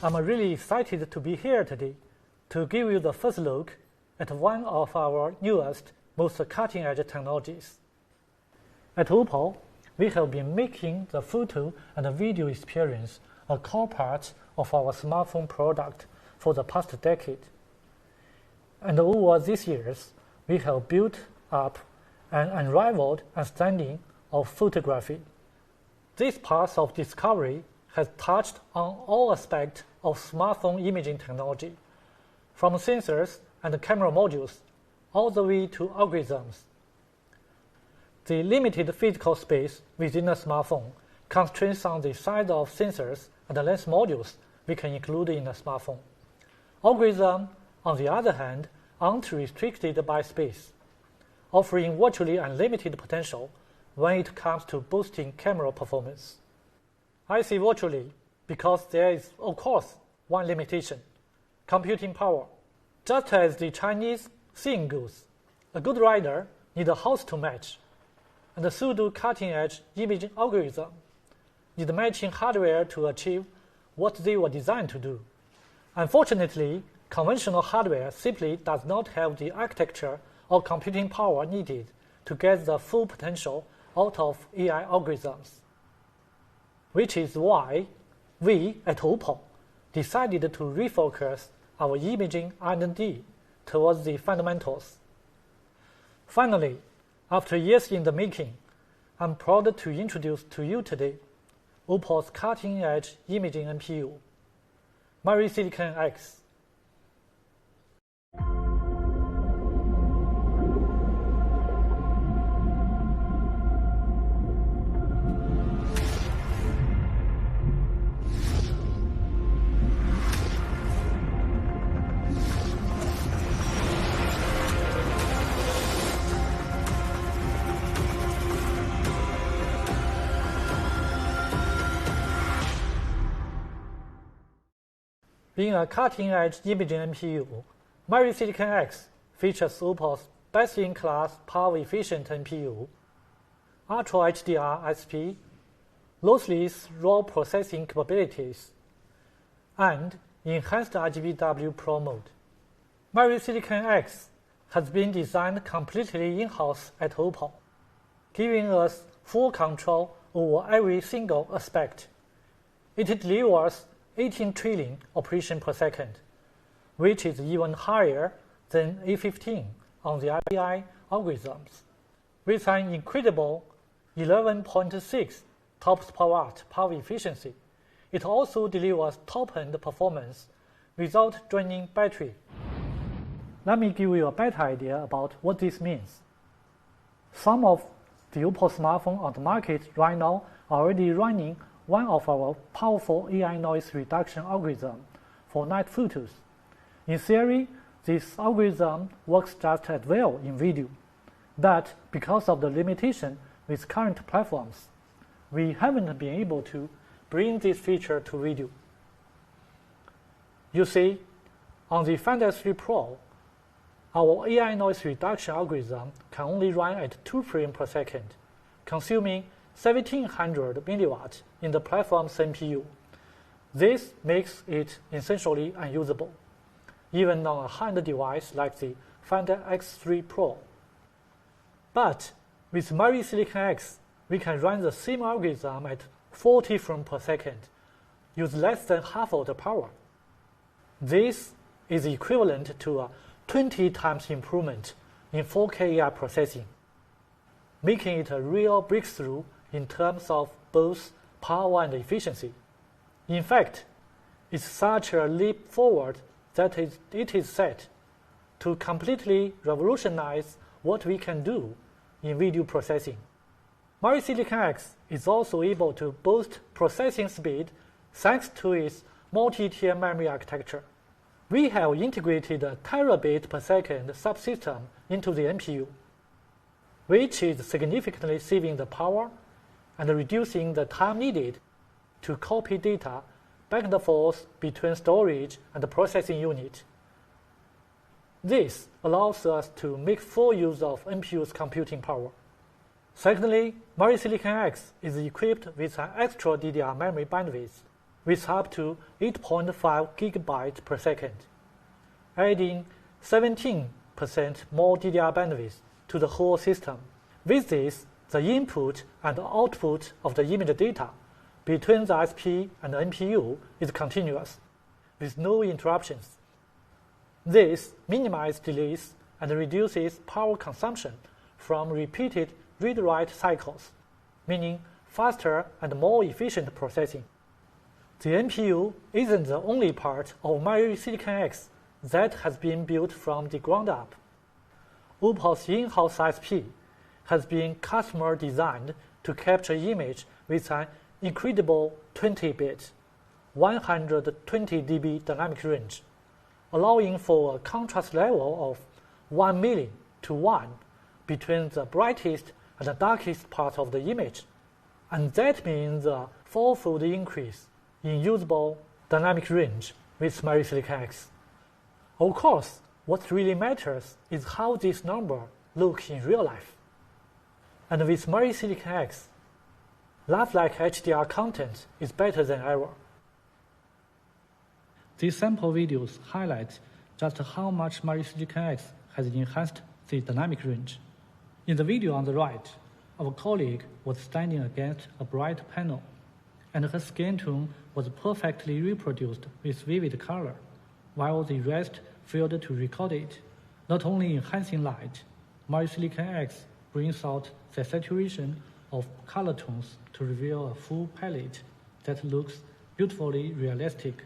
I'm really excited to be here today to give you the first look at one of our newest, most cutting-edge technologies. At OPPO, we have been making the photo and video experience a core part of our smartphone product for the past decade. And over these years, we have built up an unrivaled understanding of photography. This path of discovery has touched on all aspects of smartphone imaging technology, from sensors and camera modules all the way to algorithms. The limited physical space within a smartphone constrains on the size of sensors and lens modules we can include in a smartphone. Algorithms, on the other hand, aren't restricted by space, offering virtually unlimited potential when it comes to boosting camera performance. I say virtually because there is, of course, one limitation: computing power. Just as the Chinese saying goes, a good rider needs a horse to match, and so do cutting-edge imaging algorithms need matching hardware to achieve what they were designed to do. Unfortunately, conventional hardware simply does not have the architecture or computing power needed to get the full potential out of AI algorithms, which is why we at OPPO decided to refocus our imaging R&D towards the fundamentals. Finally, after years in the making, I'm proud to introduce to you today OPPO's cutting-edge imaging NPU, MariSilicon X. Being a cutting-edge imaging NPU, MariSilicon X features OPPO's best-in-class power-efficient NPU, Ultra HDR SP, lossless raw processing capabilities, and enhanced RGBW Pro mode. MariSilicon X has been designed completely in-house at OPPO, giving us full control over every single aspect. It delivers 18 trillion operations per second, which is even higher than A15 on the AI algorithms. With an incredible 11.6 TOPS per watt power efficiency, it also delivers top-end performance without draining battery. Let me give you a better idea about what this means. Some of the OPPO smartphones on the market right now are already running one of our powerful AI noise reduction algorithm for night photos. In theory, this algorithm works just as well in video, but because of the limitation with current platforms, we haven't been able to bring this feature to video. You see, on the Find S3 Pro, our AI noise reduction algorithm can only run at 2 frames per second, consuming 1700 milliwatts in the platform's NPU. This makes it essentially unusable, even on a high-end device like the Find X3 Pro. But with MariSilicon X, we can run the same algorithm at 40 frames per second, use less than half of the power. This is equivalent to a 20 times improvement in 4K AI processing, making it a real breakthrough in terms of both power and efficiency. In fact, it's such a leap forward that it is set to completely revolutionize what we can do in video processing. MariSilicon X is also able to boost processing speed thanks to its multi-tier memory architecture. We have integrated a terabit per second subsystem into the NPU, which is significantly saving the power and reducing the time needed to copy data back and forth between storage and the processing unit. This allows us to make full use of NPU's computing power. Secondly, MariSilicon X is equipped with an extra DDR memory bandwidth, with up to 8.5 GB per second, adding 17% more DDR bandwidth to the whole system. With this, the input and output of the image data between the SP and the NPU is continuous, with no interruptions. This minimizes delays and reduces power consumption from repeated read-write cycles, meaning faster and more efficient processing. The NPU isn't the only part of MariSilicon X that has been built from the ground up. OPPO's in-house SP has been customer designed to capture image with an incredible 20-bit, 120 dB dynamic range, allowing for a contrast level of 1 million to 1 between the brightest and the darkest part of the image, and that means a 4-fold increase in usable dynamic range with MariSilicon X. Of course, what really matters is how this number looks in real life. And with MariSilicon X, lifelike HDR content is better than ever. These sample videos highlight just how much MariSilicon X has enhanced the dynamic range. In the video on the right, our colleague was standing against a bright panel, and her skin tone was perfectly reproduced with vivid color, while the rest failed to record it. Not only enhancing light, MariSilicon X brings out the saturation of color tones to reveal a full palette that looks beautifully realistic.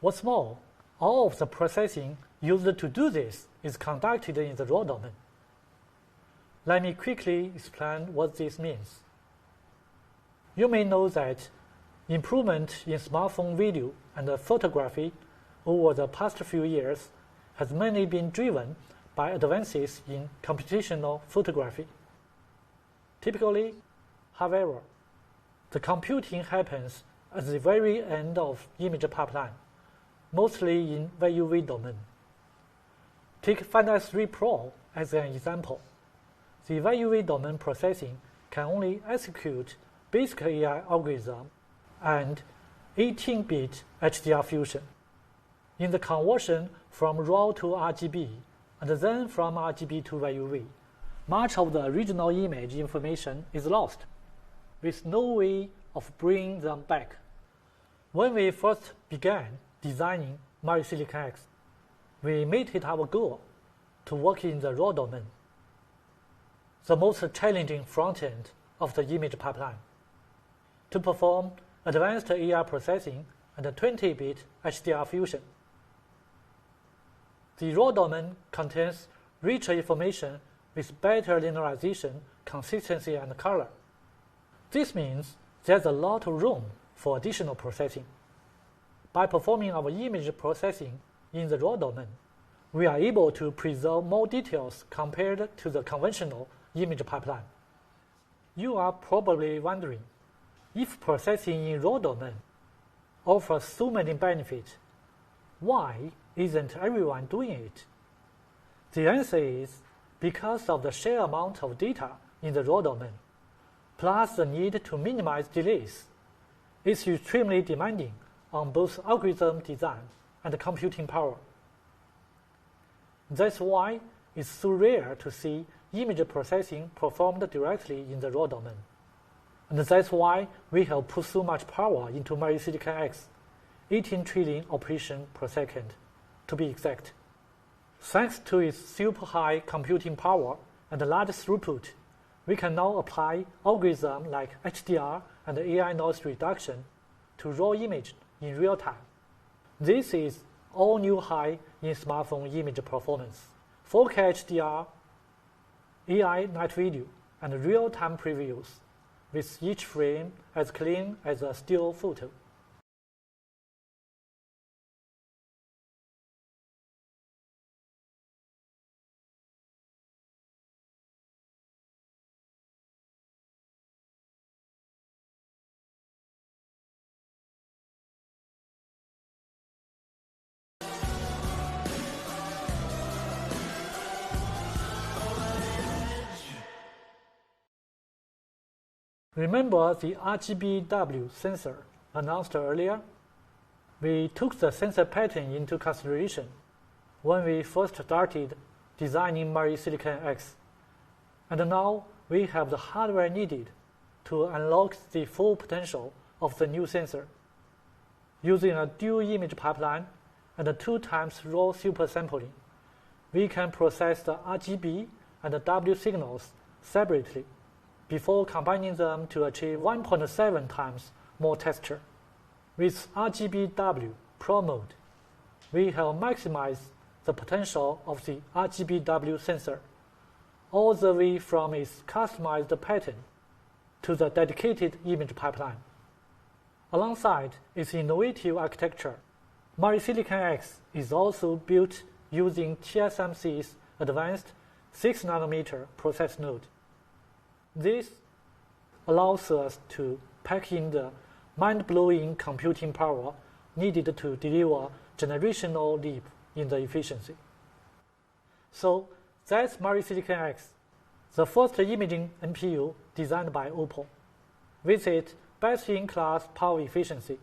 What's more, all of the processing used to do this is conducted in the raw domain. Let me quickly explain what this means. You may know that improvement in smartphone video and photography over the past few years has mainly been driven by advances in computational photography. Typically, however, the computing happens at the very end of image pipeline, mostly in VUV domain. Take Find S3 Pro as an example. The VUV domain processing can only execute basic AI algorithm and 18-bit HDR fusion. In the conversion from RAW to RGB and then from RGB to VUV, much of the original image information is lost, with no way of bringing them back. When we first began designing MariSilicon X, we made it our goal to work in the raw domain, the most challenging front end of the image pipeline, to perform advanced AI processing and 20-bit HDR fusion. The raw domain contains richer information with better linearization, consistency, and color. This means there's a lot of room for additional processing. By performing our image processing in the raw domain, we are able to preserve more details compared to the conventional image pipeline. You are probably wondering, if processing in raw domain offers so many benefits, why isn't everyone doing it? The answer is because of the sheer amount of data in the raw domain, plus the need to minimize delays. It's extremely demanding on both algorithm design and computing power. That's why it's so rare to see image processing performed directly in the raw domain. And that's why we have put so much power into MariSilicon X, 18 trillion operations per second, to be exact. Thanks to its super high computing power and large throughput, we can now apply algorithms like HDR and AI noise reduction to raw image in real time. This is all new high in smartphone image performance. 4K HDR, AI night video, and real-time previews, with each frame as clean as a still photo. Remember the RGBW sensor announced earlier, we took the sensor pattern into consideration when we first started designing MariSilicon X, and now we have the hardware needed to unlock the full potential of the new sensor. Using a dual image pipeline and 2 times raw supersampling, we can process the RGB and the W signals separately before combining them to achieve 1.7 times more texture. With RGBW Pro mode, we have maximized the potential of the RGBW sensor, all the way from its customized pattern to the dedicated image pipeline. Alongside its innovative architecture, MariSilicon X is also built using TSMC's advanced 6nm process node. This allows us to pack in the mind-blowing computing power needed to deliver generational leap in the efficiency. So that's MariSilicon X, the first imaging NPU designed by OPPO, with its best-in-class power efficiency,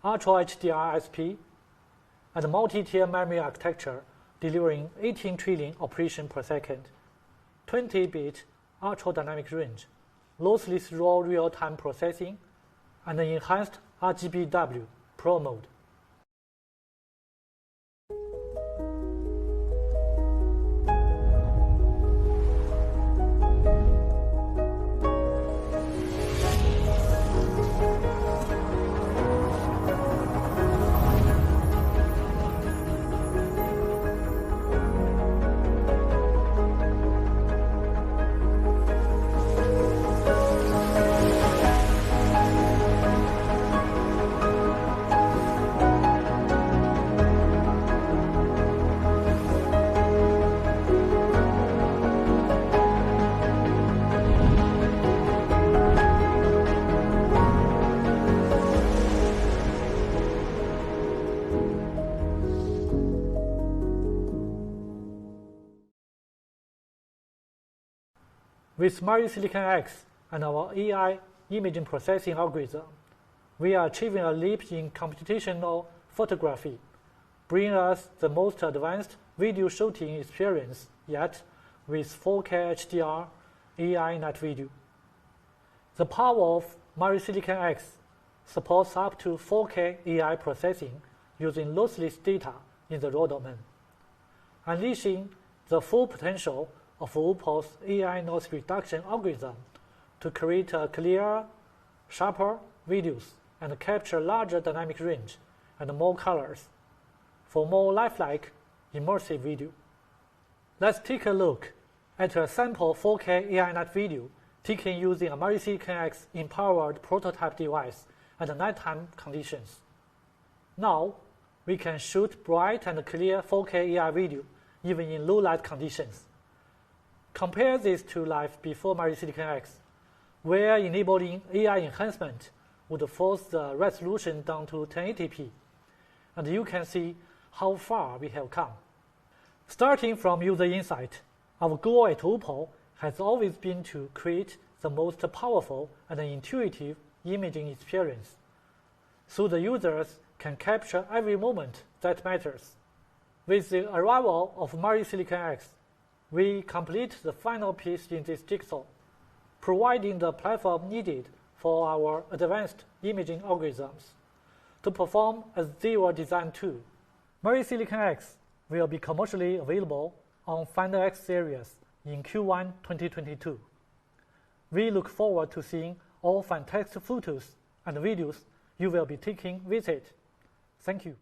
Ultra HDR SP, and multi-tier memory architecture delivering 18 trillion operations per second, 20-bit ultra-dynamic range, lossless raw real-time processing, and enhanced RGBW Pro mode. With MariSilicon X and our AI imaging processing algorithm, we are achieving a leap in computational photography, bringing us the most advanced video shooting experience yet with 4K HDR AI night video. The power of MariSilicon X supports up to 4K AI processing using lossless data in the raw domain, unleashing the full potential of OPPO's AI noise reduction algorithm to create clearer, sharper videos and capture larger dynamic range and more colors for more lifelike, immersive video. Let's take a look at a sample 4K AI night video taken using a MariSilicon X empowered prototype device at nighttime conditions. Now, we can shoot bright and clear 4K AI video even in low light conditions. Compare this to life before MariSilicon X, where enabling AI enhancement would force the resolution down to 1080p, and you can see how far we have come. Starting from user insight, our goal at OPPO has always been to create the most powerful and intuitive imaging experience, so the users can capture every moment that matters. With the arrival of MariSilicon X, we complete the final piece in this jigsaw, providing the platform needed for our advanced imaging algorithms to perform as they were designed to. MariSilicon X will be commercially available on Finder X series in Q1 2022. We look forward to seeing all fantastic photos and videos you will be taking with it. Thank you.